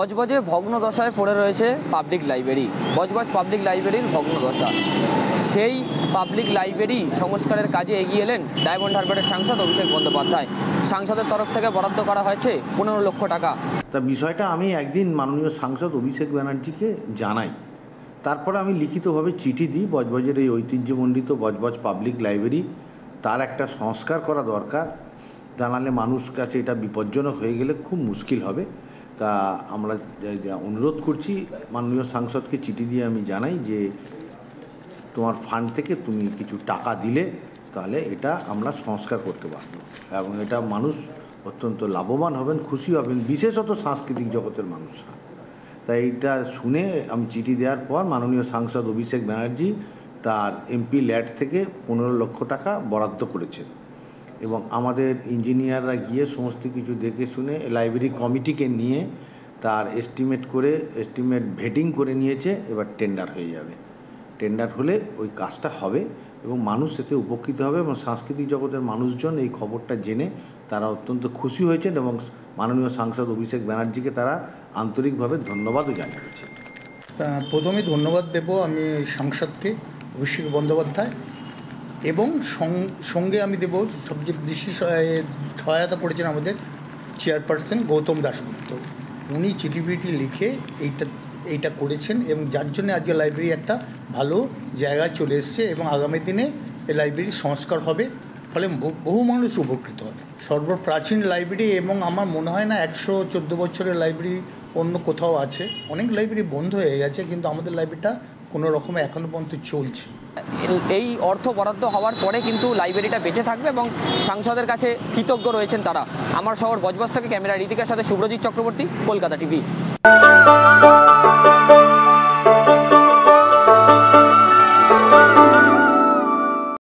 বজবজে ভগ্নদশায় পড়ে রয়েছে public library. Budge Budge public লাইব্রেরির ভগ্নদশা। সেই পাবলিক লাইব্রেরি সংস্কারের কাজে এগিয়ে এলেন ডায়মন্ড হারবারের সাংসদ অভিষেক বন্দ্যোপাধ্যায়। সাংসদের তরফ থেকে বরাদ্দ করা হয়েছে 15 লক্ষ টাকা। তা বিষয়টা আমি একদিন মাননীয় সাংসদ অভিষেক ব্যানার্জিকে জানাই। তারপরে আমি লিখিতভাবে চিঠি দিই, বজবজের এই ঐতিহ্যমণ্ডিত বজবজ পাবলিক লাইব্রেরি তার একটা সংস্কার করা দরকার, জানালে মানুষ কাছে এটা বিপজ্জনক হয়ে গেলে খুব মুশকিল হবে। তা আমরা অনুরোধ করছি মাননীয় সাংসদকে, চিঠি দিয়ে আমি জানাই যে তোমার ফান্ড থেকে তুমি কিছু টাকা দিলে তাহলে এটা আমরা সংস্কার করতে পারব এবং এটা মানুষ অত্যন্ত লাভবান হবেন, খুশি হবেন, বিশেষত সাংস্কৃতিক জগতের মানুষরা। তাই এটা শুনে আমি চিঠি দেওয়ার পর মাননীয় সাংসদ অভিষেক ব্যানার্জি তার এমপি ল্যাড থেকে 15 লক্ষ টাকা বরাদ্দ করেছেন এবং আমাদের ইঞ্জিনিয়াররা গিয়ে সমস্ত কিছু দেখে শুনে লাইব্রেরি কমিটিকে নিয়ে তার এস্টিমেট ভেটিং করে নিয়েছে। এবার টেন্ডার হয়ে যাবে। টেন্ডার হলে ওই কাজটা হবে এবং মানুষ এতে উপকৃত হবে এবং সাংস্কৃতিক জগতের মানুষজন এই খবরটা জেনে তারা অত্যন্ত খুশি হয়েছেন এবং মাননীয় সাংসদ অভিষেক ব্যানার্জিকে তারা আন্তরিকভাবে ধন্যবাদও জানিয়েছেন। প্রথমে ধন্যবাদ দেব আমি সাংসদকে অভিষেক বন্দ্যোপাধ্যায় এবং সঙ্গে আমি দেব সবচেয়ে বেশি সহায়তা করেছেন আমাদের চেয়ারপারসন গৌতম দাশগুপ্ত। উনি চিঠি লিখে এইটা করেছেন এবং যার জন্য আজকে লাইব্রেরি একটা ভালো জায়গায় চলে এসছে এবং আগামী দিনে এই লাইব্রেরির সংস্কার হবে, ফলে বহু মানুষ উপকৃত হবে। সর্বপ্রাচীন লাইব্রেরি এবং আমার মনে হয় না 114 বছরের লাইব্রেরি অন্য কোথাও আছে। অনেক লাইব্রেরি বন্ধ হয়ে গেছে, কিন্তু আমাদের লাইব্রেরিটা কোনো রকমে এখনও পর্যন্ত চলছে। এই অর্থ বরাদ্দ হওয়ার পরে কিন্তু লাইব্রেরিটা বেঁচে থাকবে এবং সাংসদের কাছে কৃতজ্ঞ রয়েছেন তারা। আমার শহর বজবজ থেকে ক্যামেরা ঋতিকার সাথে শুভ্রজিৎ চক্রবর্তী, কলকাতা টিভি।